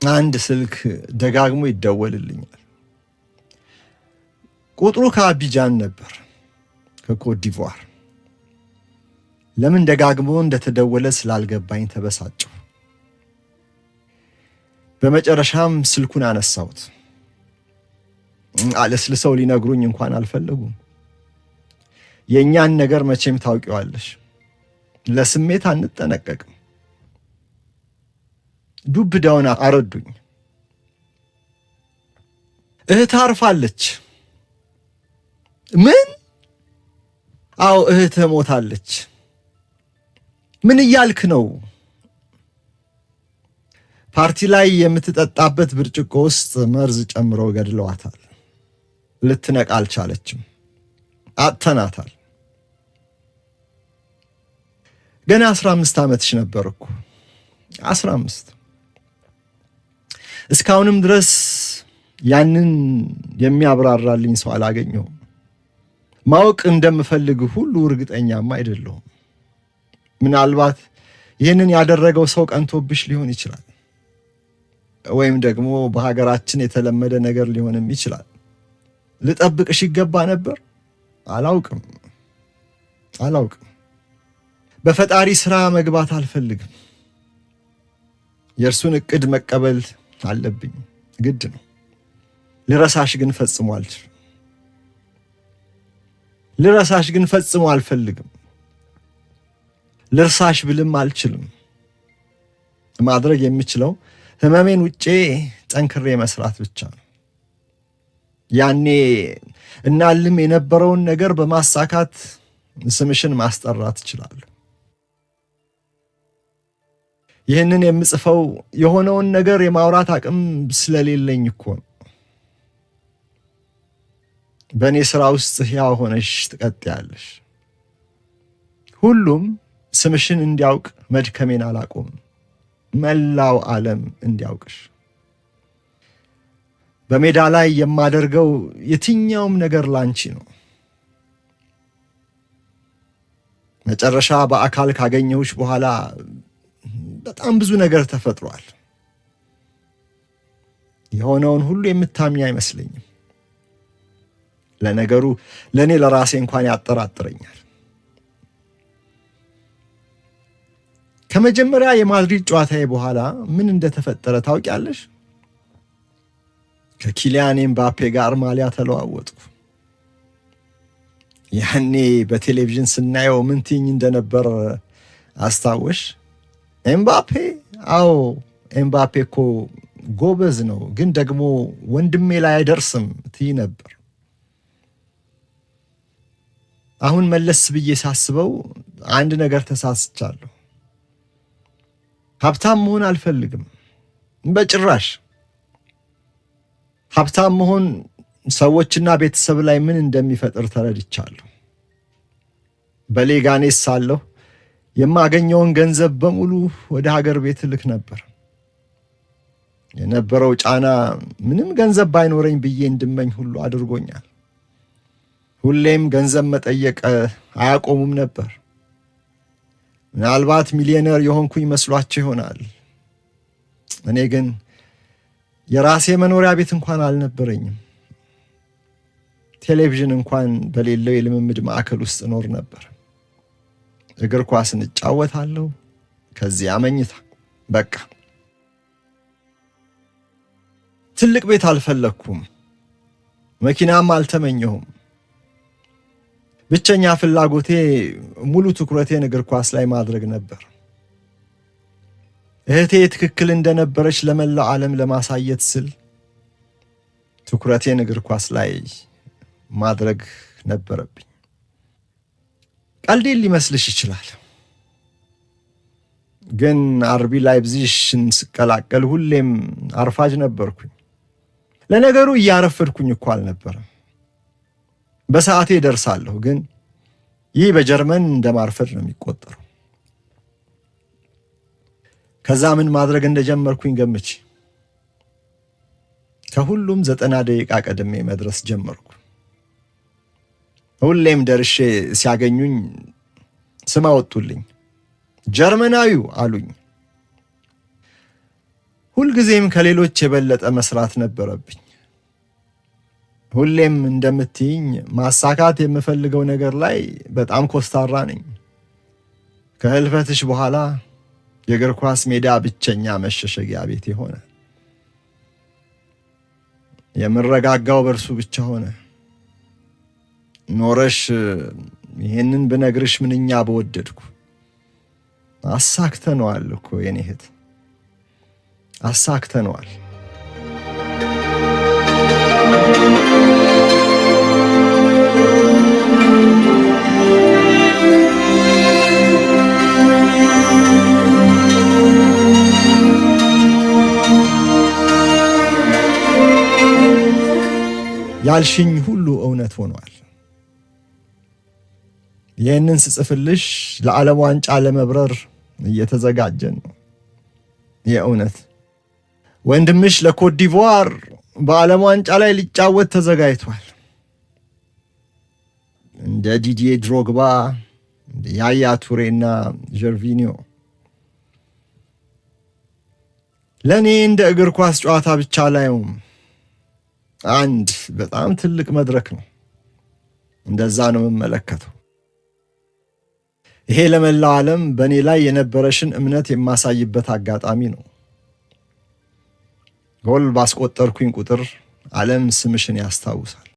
አንድ ስልክ ደጋግሞ ይደወልልኛል። ቁጥሩ ከአቢጃን ነበር፣ ከኮት ዲቯር። ለምን ደጋግሞ እንደተደወለ ስላልገባኝ ተበሳጨሁ። በመጨረሻም ስልኩን አነሳሁት። አለስልሰው ሊነግሩኝ እንኳን አልፈለጉም። የእኛን ነገር መቼም ታውቂዋለሽ፣ ለስሜት አንጠነቀቅም። ዱብዳውን አረዱኝ። እህት አርፋለች። ምን? አዎ እህት ሞታለች። ምን እያልክ ነው? ፓርቲ ላይ የምትጠጣበት ብርጭቆ ውስጥ መርዝ ጨምረው ገድለዋታል። ልትነቃ አልቻለችም። አጥተናታል። ገና 15 ዓመትሽ ነበር እኮ 15። እስካሁንም ድረስ ያንን የሚያብራራልኝ ሰው አላገኘሁም። ማወቅ እንደምፈልግ ሁሉ እርግጠኛም አይደለሁም። ምናልባት ይህንን ያደረገው ሰው ቀንቶብሽ ሊሆን ይችላል፣ ወይም ደግሞ በሀገራችን የተለመደ ነገር ሊሆንም ይችላል። ልጠብቅሽ ይገባ ነበር። አላውቅም። በፈጣሪ ስራ መግባት አልፈልግም። የእርሱን እቅድ መቀበል አለብኝ፣ ግድ ነው። ልረሳሽ ግን ፈጽሞ አልፈልግም። ልርሳሽ ብልም አልችልም። ማድረግ የምችለው ህመሜን ውጬ ጠንክሬ መስራት ብቻ ነው። ያኔ እናልም የነበረውን ነገር በማሳካት ስምሽን ማስጠራት እችላለሁ። ይህንን የምጽፈው የሆነውን ነገር የማውራት አቅም ስለሌለኝ እኮ ነው። በእኔ ሥራ ውስጥ ሕያው ሆነሽ ትቀጥያለሽ። ሁሉም ስምሽን እንዲያውቅ መድከሜን አላቆምም። መላው ዓለም እንዲያውቅሽ። በሜዳ ላይ የማደርገው የትኛውም ነገር ላንቺ ነው። መጨረሻ በአካል ካገኘሁሽ በኋላ በጣም ብዙ ነገር ተፈጥሯል። የሆነውን ሁሉ የምታምኚ አይመስለኝም። ለነገሩ ለእኔ ለራሴ እንኳን ያጠራጥረኛል። ከመጀመሪያ የማድሪድ ጨዋታዬ በኋላ ምን እንደተፈጠረ ታውቂያለሽ? ከኪሊያን ኤምባፔ ጋር ማሊያ ተለዋወጥኩ። ያኔ በቴሌቪዥን ስናየው ምን ትይኝ እንደነበር አስታወሽ? ኤምባፔ? አዎ ኤምባፔ እኮ ጎበዝ ነው፣ ግን ደግሞ ወንድሜ ላይ አይደርስም ትይ ነበር። አሁን መለስ ብዬ ሳስበው አንድ ነገር ተሳስቻለሁ። ሀብታም መሆን አልፈልግም በጭራሽ። ሀብታም መሆን ሰዎችና ቤተሰብ ላይ ምን እንደሚፈጥር ተረድቻለሁ። በሌጋኔስ ሳለሁ የማገኘውን ገንዘብ በሙሉ ወደ ሀገር ቤት ልክ ነበር። የነበረው ጫና ምንም ገንዘብ ባይኖረኝ ብዬ እንድመኝ ሁሉ አድርጎኛል። ሁሌም ገንዘብ መጠየቅ አያቆሙም ነበር። ምናልባት ሚሊዮነር የሆንኩኝ መስሏቸው ይሆናል። እኔ ግን የራሴ መኖሪያ ቤት እንኳን አልነበረኝም። ቴሌቪዥን እንኳን በሌለው የልምምድ ማዕከል ውስጥ እኖር ነበር። እግር ኳስን እጫወታለሁ፣ ከዚያ መኝታ። በቃ ትልቅ ቤት አልፈለኩም፣ መኪናም አልተመኘሁም። ብቸኛ ፍላጎቴ ሙሉ ትኩረቴን እግር ኳስ ላይ ማድረግ ነበር። እህቴ ትክክል እንደነበረች ለመላው ዓለም ለማሳየት ስል ትኩረቴን እግር ኳስ ላይ ማድረግ ነበረብኝ። ቀልዴን ሊመስልሽ ይችላል፣ ግን አርቢ ላይፕዚግን ስቀላቀል ሁሌም አርፋጅ ነበርኩኝ። ለነገሩ እያረፈድኩኝ እኮ አልነበረም። በሰዓቴ ደርሳለሁ፣ ግን ይህ በጀርመን እንደማርፈድ ነው የሚቆጠረው። ከዛ ምን ማድረግ እንደጀመርኩኝ ገምች። ከሁሉም 90 ደቂቃ ቀድሜ መድረስ ጀመርኩ። ሁሌም ደርሼ ሲያገኙኝ ስም አወጡልኝ። ጀርመናዊው አሉኝ። ሁልጊዜም ከሌሎች የበለጠ መስራት ነበረብኝ። ሁሌም እንደምትይኝ ማሳካት የምፈልገው ነገር ላይ በጣም ኮስታራ ነኝ። ከህልፈትሽ በኋላ የእግር ኳስ ሜዳ ብቸኛ መሸሸጊያ ቤቴ ሆነ። የምረጋጋው በእርሱ ብቻ ሆነ። ኖረሽ ይህንን ብነግርሽ ምንኛ በወደድኩ። አሳክተነዋል እኮ የኔ እህት፣ አሳክተነዋል። ያልሽኝ ሁሉ እውነት ሆኗል። ይህንን ስጽፍልሽ ለዓለም ዋንጫ ለመብረር እየተዘጋጀን ነው። የእውነት ወንድምሽ ለኮት ዲቯር በዓለም ዋንጫ ላይ ሊጫወት ተዘጋጅቷል። እንደ ዲዲዬ ድሮግባ፣ እንደ ያያ ቱሬና ጀርቪኒዮ። ለእኔ እንደ እግር ኳስ ጨዋታ ብቻ ላይውም አንድ በጣም ትልቅ መድረክ ነው። እንደዛ ነው የምመለከተው። ይሄ ለመላው ዓለም በእኔ ላይ የነበረሽን እምነት የማሳይበት አጋጣሚ ነው። ጎል ባስቆጠርኩኝ ቁጥር ዓለም ስምሽን ያስታውሳል።